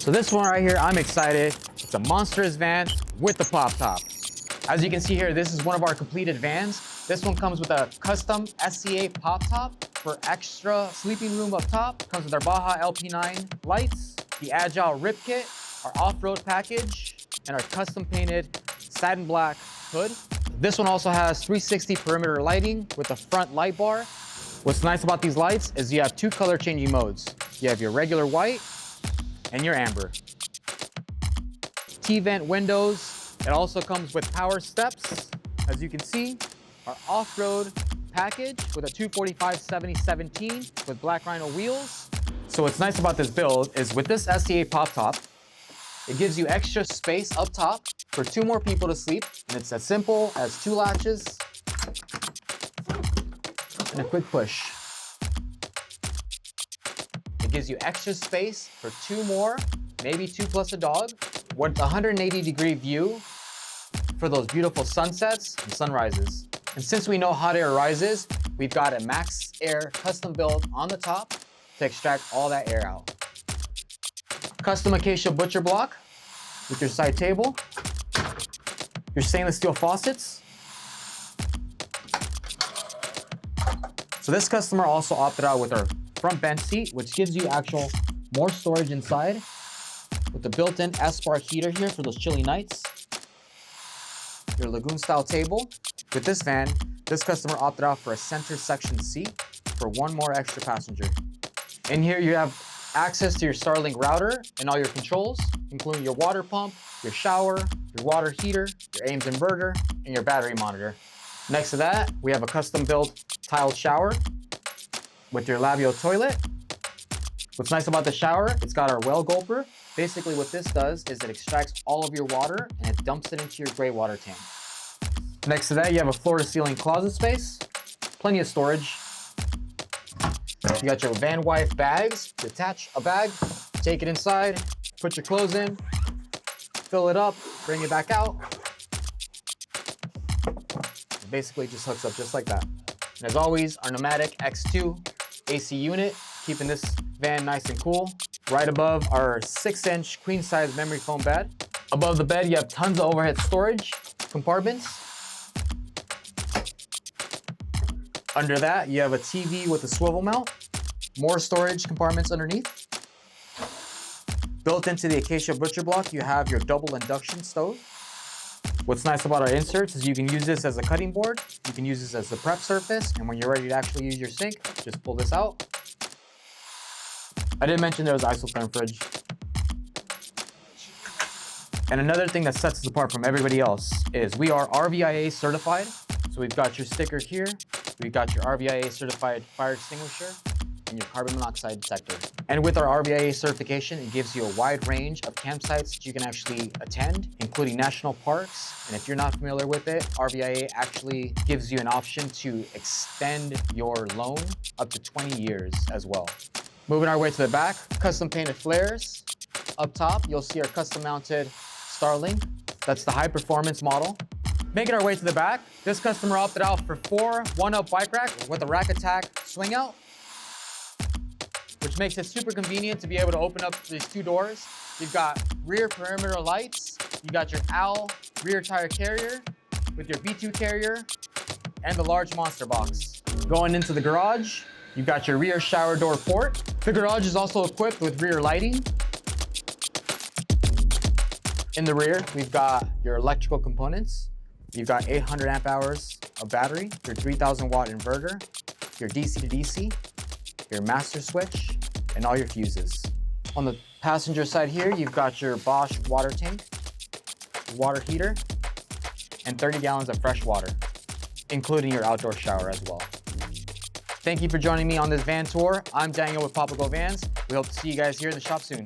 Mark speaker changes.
Speaker 1: So this one right here, I'm excited. It's a monstrous van with the pop top. As you can see here, this is one of our completed vans. This one comes with a custom SCA pop top for extra sleeping room up top. Comes with our Baja LP9 lights, the Agile rip kit, our off-road package, and our custom painted satin black hood. This one also has 360 perimeter lighting with a front light bar. What's nice about these lights is you have two color changing modes. You have your regular white and your amber. T-vent windows. It also comes with power steps. As you can see, our off-road package with a 245/70/17 with black rhino wheels. So what's nice about this build is with this SCA pop top, it gives you extra space up top for 2 more people to sleep. And it's as simple as 2 latches and a quick push. It gives you extra space for 2 more, maybe 2 plus a dog, with a 180-degree view for those beautiful sunsets and sunrises. And since we know hot air rises, we've got a max air custom built on the top to extract all that air out. Custom acacia butcher block with your side table, your stainless steel faucets. So this customer also opted out with our front bench seat, which gives you actual more storage inside with the built-in S-Spark heater here for those chilly nights. Your lagoon style table. With this van, this customer opted out for a center section seat for 1 more extra passenger. In here you have access to your Starlink router and all your controls, including your water pump, your shower, your water heater, your Ames inverter, and your battery monitor. Next to that, we have a custom built tiled shower with your Labio toilet. What's nice about the shower, it's got our well gulper. Basically what this does is it extracts all of your water and it dumps it into your gray water tank. Next to that, you have a floor-to-ceiling closet space, plenty of storage. You got your van wife bags. Detach a bag, take it inside, put your clothes in, fill it up, bring it back out. It basically just hooks up just like that. And as always, our Nomadic X2 AC unit, keeping this van nice and cool. Right above our 6-inch queen-size memory foam bed. Above the bed, you have tons of overhead storage compartments. Under that, you have a TV with a swivel mount. More storage compartments underneath. Built into the acacia butcher block, you have your double induction stove. What's nice about our inserts is you can use this as a cutting board. You can use this as the prep surface. And when you're ready to actually use your sink, just pull this out. I didn't mention there was an isotherm fridge. And another thing that sets us apart from everybody else is we are RVIA certified. So we've got your sticker here. We've got your RVIA certified fire extinguisher and your carbon monoxide detector. And with our RVIA certification, it gives you a wide range of campsites that you can actually attend, including national parks. And if you're not familiar with it, RVIA actually gives you an option to extend your loan up to 20 years as well. Moving our way to the back, custom painted flares. Up top, you'll see our custom mounted Starlink. That's the high performance model. Making our way to the back, this customer opted out for 4 one-up bike rack with a Rack Attack swing out, which makes it super convenient to be able to open up these 2 doors. You've got rear perimeter lights. You got your OWL rear tire carrier with your B2 carrier and the large monster box. Going into the garage, you've got your rear shower door port. The garage is also equipped with rear lighting. In the rear, we've got your electrical components. You've got 800 amp hours of battery, your 3000 watt inverter, your DC to DC, your master switch, and all your fuses. On the passenger side here, you've got your Bosch water tank, water heater, and 30 gallons of fresh water, including your outdoor shower as well. Thank you for joining me on this van tour. I'm Daniel with Papago Vans. We hope to see you guys here in the shop soon.